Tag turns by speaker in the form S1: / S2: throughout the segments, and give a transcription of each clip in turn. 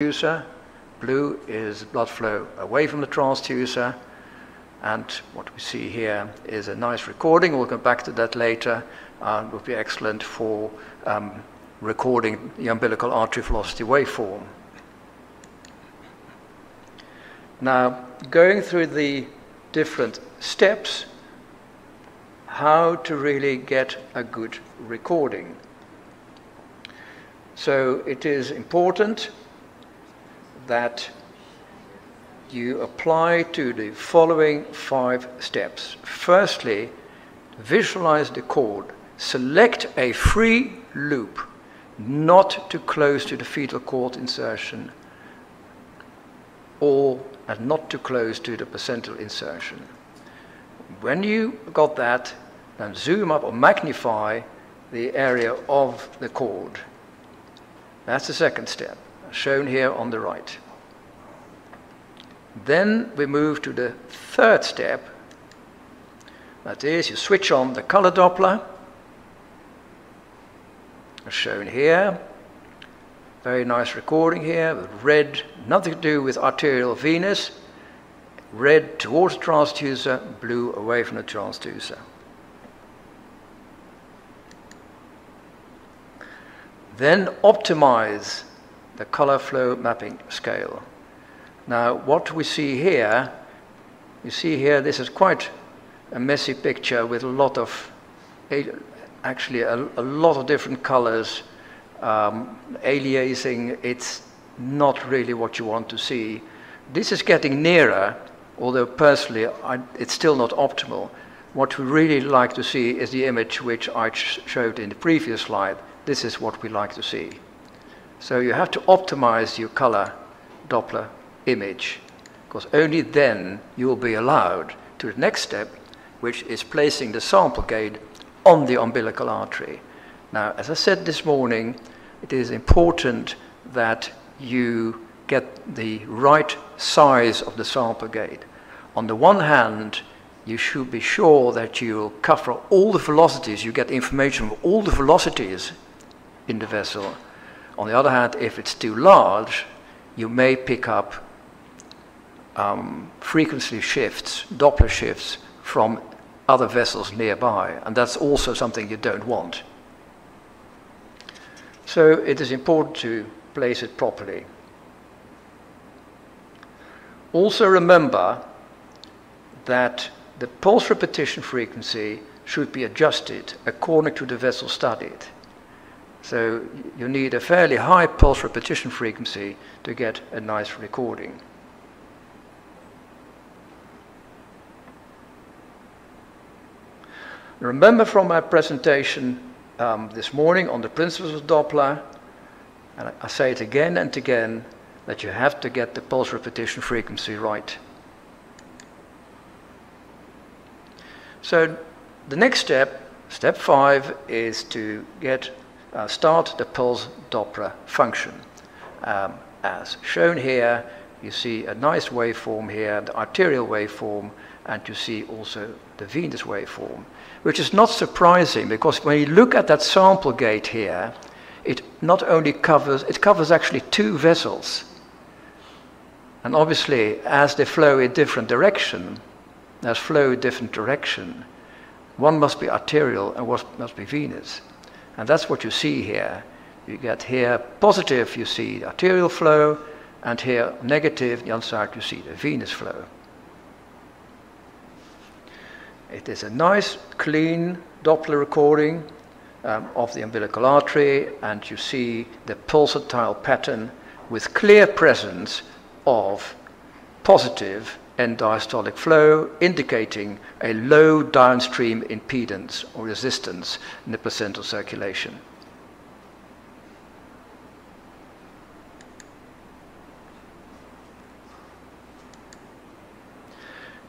S1: transducer. Blue is blood flow away from the transducer. And what we see here is a nice recording. We'll come back to that later. It will be excellent for recording the umbilical artery velocity waveform. Now, going through the different steps, how to really get a good recording. So it is important that you apply to the following 5 steps. Firstly, visualize the cord. Select a free loop, not too close to the fetal cord insertion, and not too close to the placental insertion. When you got that, then zoom up or magnify the area of the cord. That's the second step, shown here on the right. Then we move to the third step. That is, you switch on the color Doppler, as shown here. Very nice recording here with red, nothing to do with arterial venous. Red towards the transducer, blue away from the transducer. Then optimize the color flow mapping scale. Now, what we see here, this is quite a messy picture with a lot of, actually a lot of different colors, aliasing. It's not really what you want to see. This is getting nearer, although personally, it's still not optimal. What we really like to see is the image which I showed in the previous slide. This is what we like to see. So you have to optimize your color Doppler image, because only then you will be allowed to the next step, which is placing the sample gaede on the umbilical artery. Now, as I said this morning, it is important that you get the right size of the sample gaede. On the one hand, you should be sure that you cover all the velocities, you get information of all the velocities in the vessel. On the other hand, if it's too large, you may pick up frequency shifts, Doppler shifts from other vessels nearby, and that's also something you don't want. So it is important to place it properly. Also remember that the pulse repetition frequency should be adjusted according to the vessel studied. So you need a fairly high pulse repetition frequency to get a nice recording. Remember from my presentation this morning on the principles of Doppler, and I say it again and again, that you have to get the pulse repetition frequency right. So the next step, step 5, is to start the pulse Doppler function. As shown here, you see a nice waveform here, the arterial waveform, and you see also the venous waveform, which is not surprising, because when you look at that sample gaede here, it not only covers, it covers actually 2 vessels. And obviously, as they flow in different direction, one must be arterial and one must be venous. And that's what you see here. You get here positive, you see the arterial flow, and here negative, the other side, you see the venous flow. It is a nice, clean Doppler recording of the umbilical artery, and you see the pulsatile pattern with clear presence of positive end diastolic flow, indicating a low downstream impedance or resistance in the placental circulation.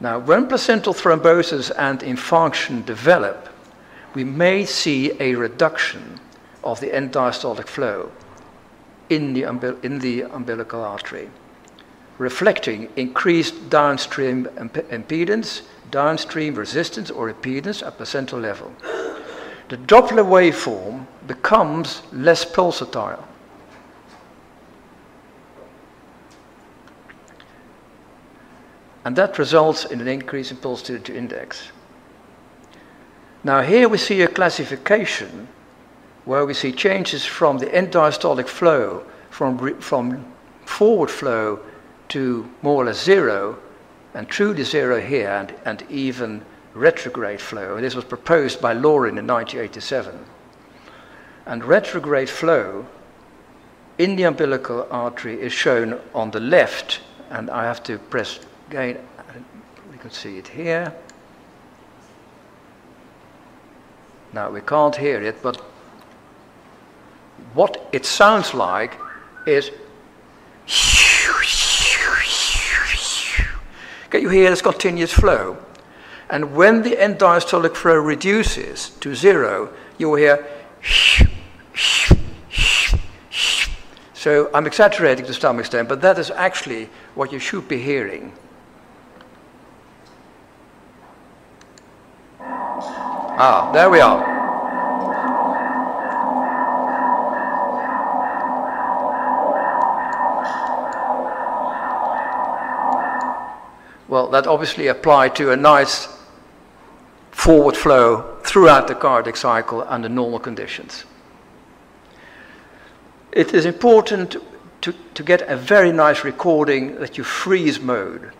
S1: Now, when placental thrombosis and infarction develop, we may see a reduction of the end diastolic flow in the umbilical artery, reflecting increased downstream impedance, downstream resistance or impedance at placental level. The Doppler waveform becomes less pulsatile. And that results in an increase in pulsatility index. Now here we see a classification where we see changes from the end diastolic flow, from forward flow to more or less zero, and truly zero here, and even retrograde flow. And this was proposed by Laurin in 1987. And retrograde flow in the umbilical artery is shown on the left, and I have to press again, we can see it here. Now we can't hear it, but what it sounds like is, can you hear this continuous flow? And when the end diastolic flow reduces to zero, you will hear. So I'm exaggerating to some extent, but that is actually what you should be hearing. Ah, there we are. Well, that obviously applied to a nice forward flow throughout the cardiac cycle under normal conditions. It is important to get a very nice recording that you freeze mode.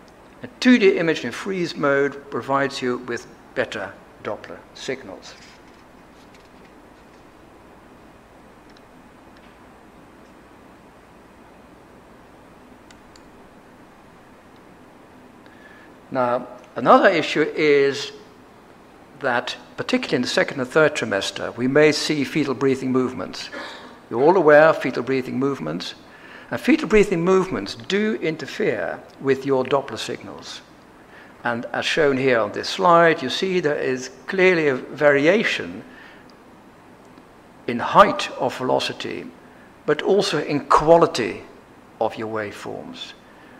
S1: A 2D image in freeze mode provides you with better Doppler signals. Now, another issue is that, particularly in the second and third trimester, we may see fetal breathing movements. You're all aware of fetal breathing movements, and fetal breathing movements do interfere with your Doppler signals. And as shown here on this slide, you see there is clearly a variation in height of velocity, but also in quality of your waveforms.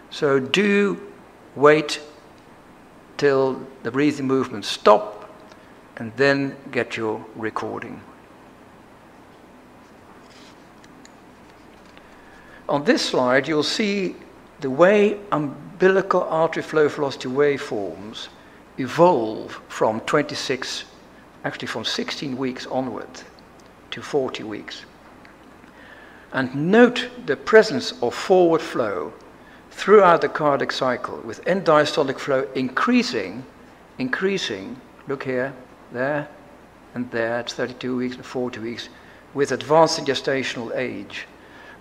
S1: So do wait till the breathing movements stop and then get your recording. On this slide, you'll see the way umbilical artery flow velocity waveforms evolve from 16 weeks onward to 40 weeks. And note the presence of forward flow throughout the cardiac cycle, with end diastolic flow increasing, look here, there, and there, at 32 weeks and 40 weeks, with advancing gestational age,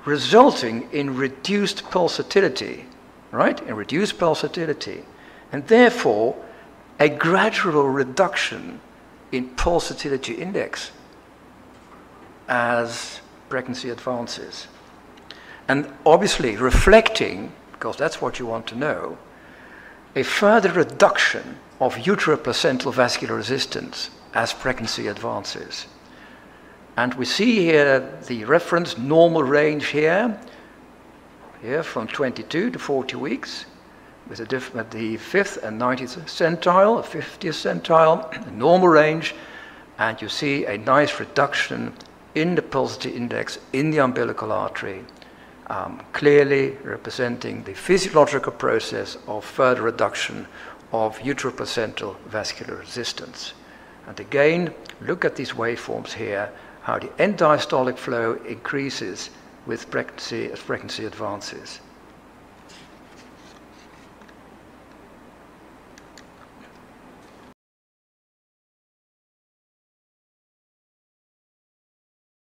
S1: resulting in reduced pulsatility, right? In reduced pulsatility, and therefore a gradual reduction in pulsatility index as pregnancy advances. And obviously reflecting, because that's what you want to know, a further reduction of uteroplacental vascular resistance as pregnancy advances. And we see here the reference normal range here from 22 to 40 weeks, with the 5th and 90th centile, 50th centile, the normal range, and you see a nice reduction in the pulsatility index in the umbilical artery, clearly representing the physiological process of further reduction of uteroplacental vascular resistance. And again, look at these waveforms here, how the end diastolic flow increases with pregnancy as pregnancy advances.